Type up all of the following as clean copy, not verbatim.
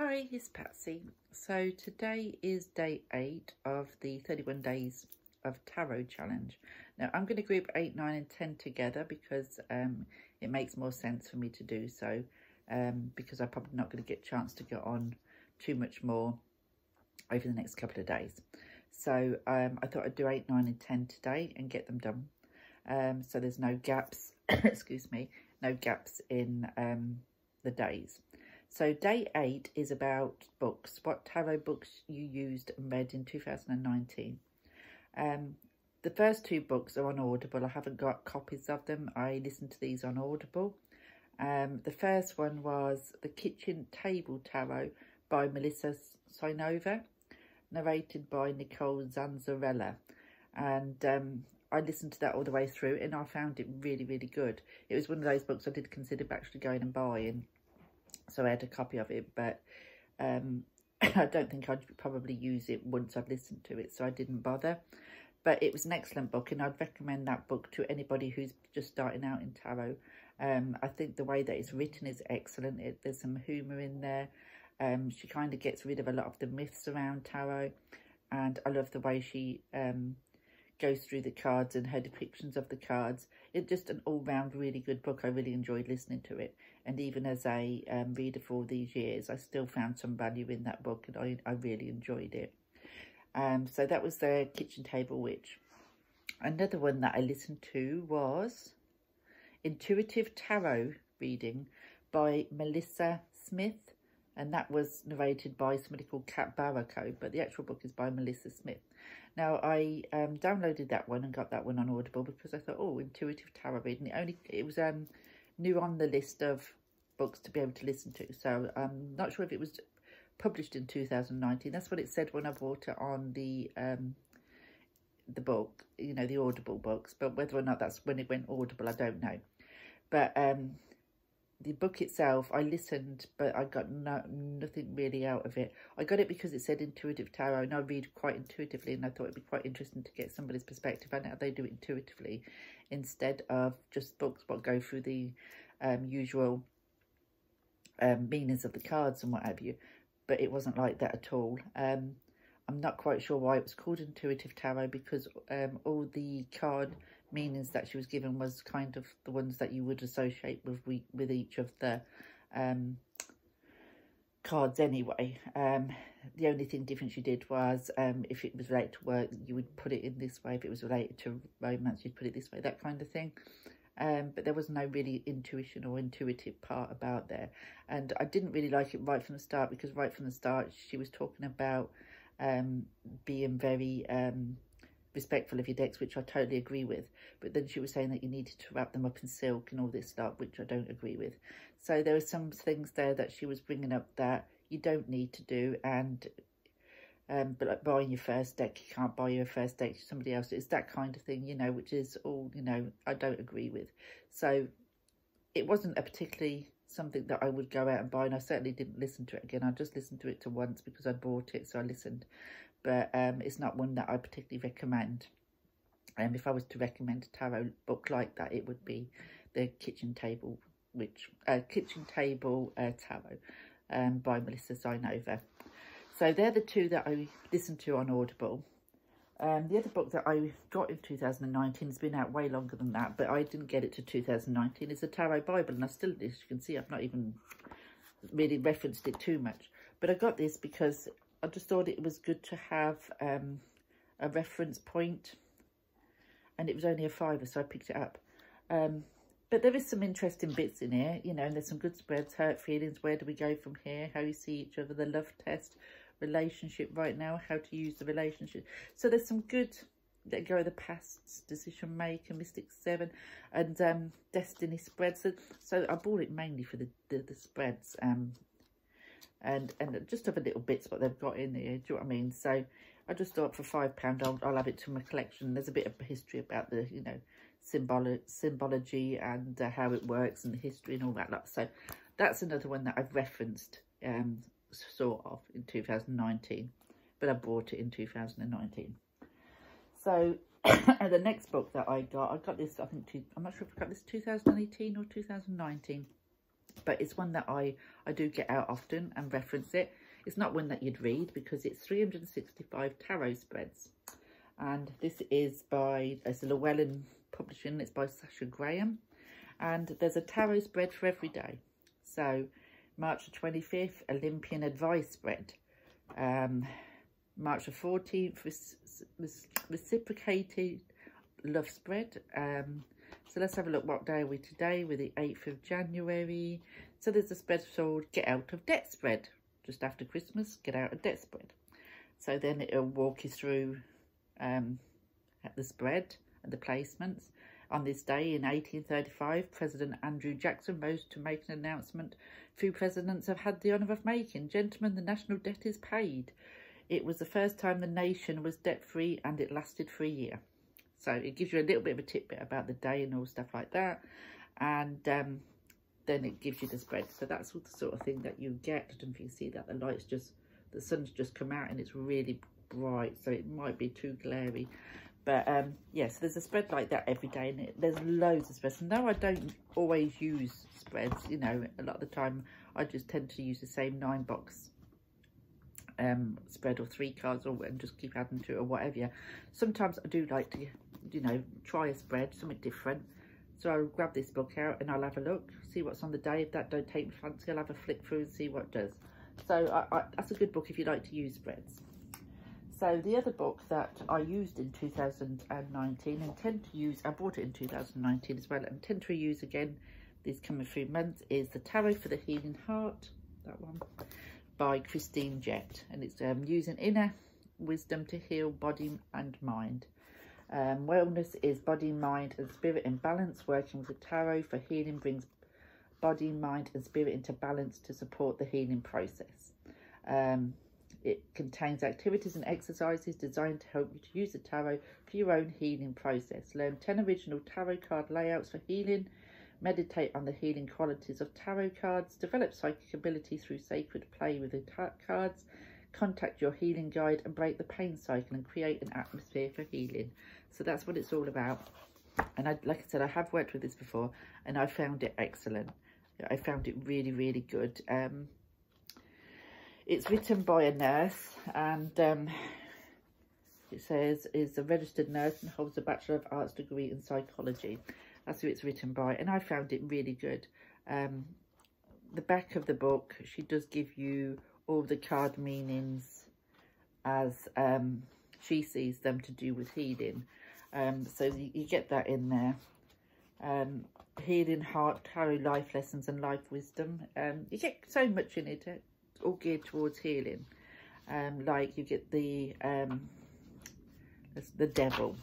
Hi, it's Patsy. So today is day 8 of the 31 days of tarot challenge. Now I'm going to group 8, 9 and 10 together because it makes more sense for me to do so, because I'm probably not going to get a chance to get on too much more over the next couple of days. So I thought I'd do 8, 9 and 10 today and get them done. So there's no gaps, excuse me, no gaps in the days. So day 8 is about books, what tarot books you used and read in 2019. The first 2 books are on Audible. I haven't got copies of them. I listened to these on Audible. The first one was The Kitchen Table Tarot by Melissa Sinova, narrated by Nicole Zanzarella. And I listened to that all the way through and I found it really, really good. It was one of those books I did consider actually going and buying. So I had a copy of it, but I don't think I'd probably use it once I've listened to it, so I didn't bother. But it was an excellent book, and I'd recommend that book to anybody who's just starting out in tarot. I think the way that it's written is excellent. There's some humour in there. She kind of gets rid of a lot of the myths around tarot, and I love the way she goes through the cards and her depictions of the cards. It's just an all-round really good book. I really enjoyed listening to it, and even as a reader for all these years, I still found some value in that book, and I really enjoyed it. So that was The Kitchen Table Witch. Another one that I listened to was Intuitive Tarot Reading by Melissa Smith, and that was narrated by somebody called Kat Barako, but the actual book is by Melissa Smith. Now, I downloaded that one and got that one on Audible because I thought, oh, Intuitive Tarot Reading. It was new on the list of books to be able to listen to. So I'm not sure if it was published in 2019. That's what it said when I bought it on the book, you know, the Audible books. But whether or not that's when it went Audible, I don't know. But the book itself, I listened, but I got nothing really out of it. I got it because it said Intuitive Tarot, and I read quite intuitively, and I thought it'd be quite interesting to get somebody's perspective on how they do it intuitively, instead of just books what go through the usual meanings of the cards and what have you. But it wasn't like that at all. I'm not quite sure why it was called Intuitive Tarot, because all the card meanings that she was given was kind of the ones that you would associate with each of the cards anyway. The only thing different she did was if it was related to work, you would put it in this way. If it was related to romance, you'd put it this way, that kind of thing. But there was no really intuition or intuitive part about there. And I didn't really like it right from the start, because right from the start she was talking about being very respectful of your decks, which I totally agree with. But then she was saying that you needed to wrap them up in silk and all this stuff, which I don't agree with. So there were some things there that she was bringing up that you don't need to do. And but like buying your first deck, you can't buy your first deck to somebody else. It's that kind of thing, you know, which is all, you know, I don't agree with. So it wasn't a particularly something that I would go out and buy, and I certainly didn't listen to it again. I just listened to it to once because I bought it, so I listened. But it's not one that I particularly recommend. If I was to recommend a tarot book like that, it would be The Kitchen Table Tarot by Melissa Sinova. So they're the 2 that I listened to on Audible. The other book that I got in 2019 has been out way longer than that, but I didn't get it to 2019. It's a Tarot Bible, and I still, as you can see, I've not even really referenced it too much. But I got this because I just thought it was good to have a reference point, and it was only a £5, so I picked it up. But there is some interesting bits in here, you know, and there's some good spreads: hurt feelings, where do we go from here, how you see each other, the love test, relationship right now, how to use the relationship. So there's some good, let go of the past, decision maker, Mystic 7, and destiny spreads. So I bought it mainly for the spreads, and just other little bits what they've got in here, do you know what I mean? So I just thought for £5 I'll add it to my collection. There's a bit of history about the, you know, symbology and how it works, and the history and all that lot. So that's another one that I've referenced sort of in 2019, but I bought it in 2019. So the next book that I got this, I think, I'm not sure if I got this 2018 or 2019, but it's one that I do get out often and reference it. It's not one that you'd read because it's 365 tarot spreads. And this is by, it's a Llewellyn publishing, it's by Sasha Graham. And there's a tarot spread for every day. So March the 25th, Olympian advice spread. March the 14th, reciprocated love spread. So let's have a look, what day are we today? We're the 8th of January. So there's a spread called Get Out of Debt spread. Just after Christmas, Get Out of Debt spread. So then it'll walk you through at the spread and the placements. On this day in 1835, President Andrew Jackson rose to make an announcement few presidents have had the honour of making. Gentlemen, the national debt is paid. It was the first time the nation was debt-free and it lasted for a year. So it gives you a little bit of a tidbit about the day and all stuff like that. And then it gives you the spread. So that's the sort of thing that you get. I don't know if you can see that. The sun's just come out and it's really bright. So it might be too glary. But yes, there's a spread like that every day. And there's loads of spreads. No, I don't always use spreads. You know, a lot of the time I just tend to use the same 9-box spread or 3 cards and just keep adding to it or whatever. Sometimes I do like to, you know, try a spread, something different. So I'll grab this book out and I'll have a look, see what's on the day. If that don't take me fancy, I'll have a flick through and see what it does. So that's a good book if you like to use spreads. So the other book that I used in 2019 and tend to use, I bought it in 2019 as well, and tend to use again these coming through months, is The Tarot for the Healing Heart, that one, by Christine Jett. And it's using inner wisdom to heal body and mind. Wellness is body, mind and spirit in balance. Working with the tarot for healing brings body, mind and spirit into balance to support the healing process. It contains activities and exercises designed to help you to use the tarot for your own healing process. Learn 10 original tarot card layouts for healing. Meditate on the healing qualities of tarot cards. Develop psychic ability through sacred play with the cards. Contact your healing guide and break the pain cycle and create an atmosphere for healing. So that's what it's all about. And like I said, I have worked with this before and I found it excellent. I found it really, really good. It's written by a nurse and it says is a registered nurse and holds a Bachelor of Arts degree in psychology. That's who it's written by, and I found it really good. The back of the book, she does give you all the card meanings as she sees them to do with healing. So you get that in there. Healing Heart, Tarot Life Lessons and Life Wisdom. You get so much in it, all geared towards healing. Like you get the Devil.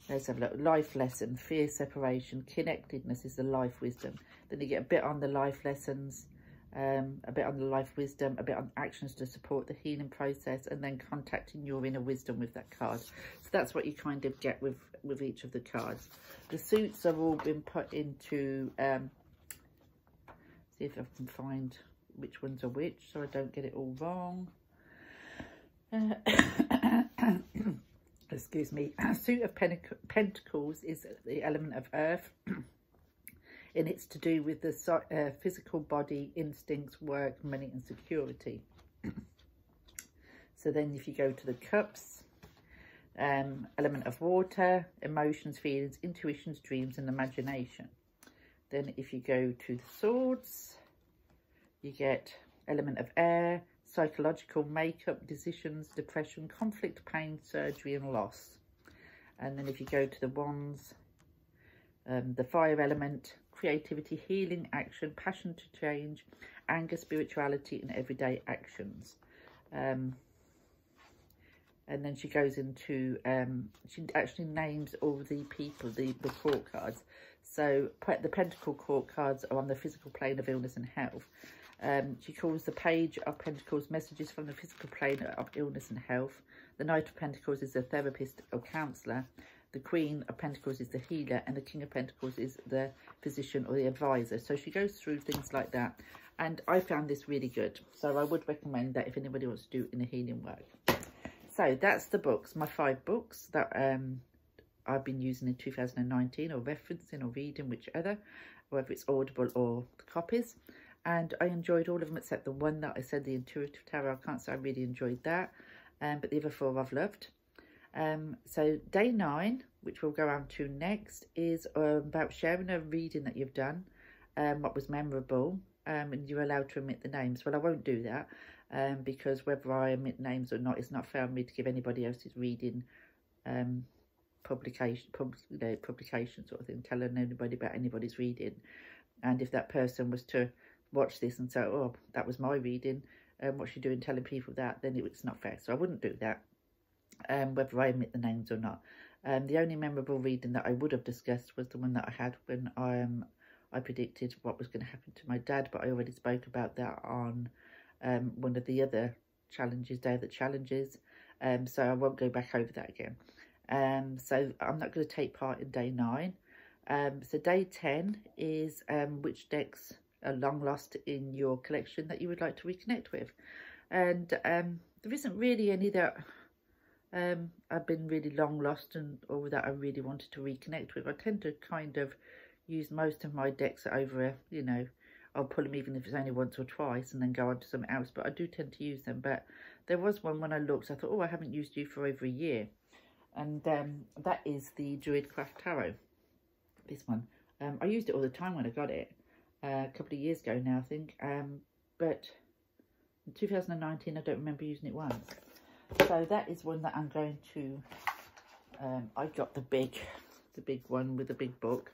Let's have a look. Life lesson, fear, separation, connectedness is the life wisdom. Then you get a bit on the life lessons, a bit on the life wisdom, a bit on actions to support the healing process, and then contacting your inner wisdom with that card. So that's what you kind of get with each of the cards. The suits have all been put into, see if I can find which ones are which so I don't get it all wrong. Excuse me. Suit of Pentacles is the element of earth, and it's to do with the physical body, instincts, work, money and security. So then if you go to the Cups, element of water, emotions, feelings, intuitions, dreams and imagination. Then if you go to the Swords, you get element of air, psychological, makeup, decisions, depression, conflict, pain, surgery and loss. And then if you go to the Wands, the fire element, creativity, healing, action, passion to change, anger, spirituality and everyday actions. And then she goes into, she actually names all the people, the court cards. So the Pentacle court cards are on the physical plane of illness and health. She calls the Page of Pentacles messages from the physical plane of illness and health. The Knight of Pentacles is the therapist or counsellor. The Queen of Pentacles is the healer. And the King of Pentacles is the physician or the advisor. So she goes through things like that. And I found this really good. So I would recommend that if anybody wants to do inner healing work. So that's the books, my 5 books that I've been using in 2019 or referencing or reading, whichever, whether it's Audible or the copies. and I enjoyed all of them except the one that I said, the Intuitive Tarot. I can't say I really enjoyed that, but the other 4 I've loved. So day 9, which we'll go on to next, is about sharing a reading that you've done, what was memorable, and you're allowed to omit the names. Well, I won't do that, because whether I omit names or not, it's not fair on me to give anybody else's reading publication sort of thing, telling anybody about anybody's reading. And if that person was to watch this and say, oh, that was my reading, what's she doing telling people that, then it's not fair. So I wouldn't do that, whether I omit the names or not. The only memorable reading that I would have discussed was the one that I had when I predicted what was going to happen to my dad, but I already spoke about that on one of the other challenges, Day of the Challenges, so I won't go back over that again. So I'm not going to take part in day 9. So day 10 is which decks are long lost in your collection that you would like to reconnect with. And there isn't really any that I've been really long lost or that I really wanted to reconnect with. I tend to kind of use most of my decks over, you know, I'll pull them even if it's only once or twice and then go on to something else, but I do tend to use them. But there was one when I looked, I thought, oh, I haven't used you for over a year. And that is the Druidcraft Tarot, this one. I used it all the time when I got it, a couple of years ago now, I think. But in 2019, I don't remember using it once. So that is one that I'm going to, I got the big one with the big book.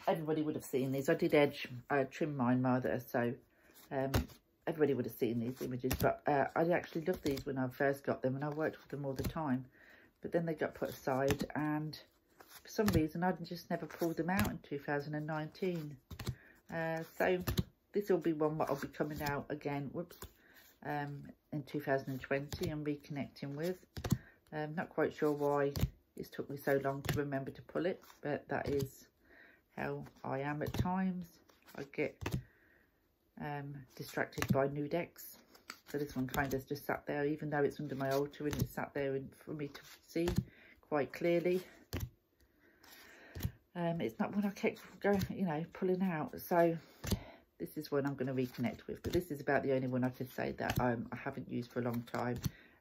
Everybody would have seen these. I did trim mine rather, so everybody would have seen these images, but I actually loved these when I first got them, and I worked with them all the time. But then they got put aside, and for some reason I just never pulled them out in 2019. So this will be one that will be coming out again, in 2020 and reconnecting with. Not quite sure why it's took me so long to remember to pull it, but that is how I am at times. I get distracted by new decks, so this one kind of just sat there, even though it's under my altar, and it's sat there for me to see quite clearly. It's not one I kept going, you know, pulling out. So this is one I'm going to reconnect with, but this is about the only one I could say that I haven't used for a long time,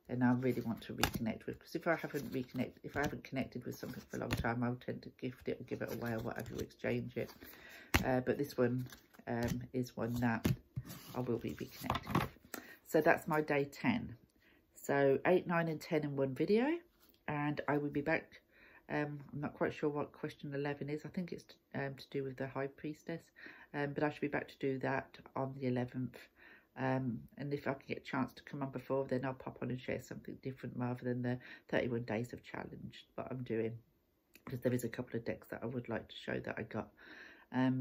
and I really want to reconnect with, because if I haven't connected with something for a long time, I'll tend to gift it or give it away or whatever, exchange it. But this one is one that I will be reconnecting with. So that's my day 10. So 8, 9 and 10 in one video, and I will be back. I'm not quite sure what question 11 is. I think it's to do with the High Priestess, but I should be back to do that on the 11th. And if I can get a chance to come on before, then I'll pop on and share something different rather than the 31 days of challenge that I'm doing, because there is a couple of decks that I would like to show that I got.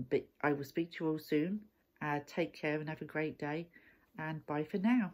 But I will speak to you all soon. Take care and have a great day, and bye for now.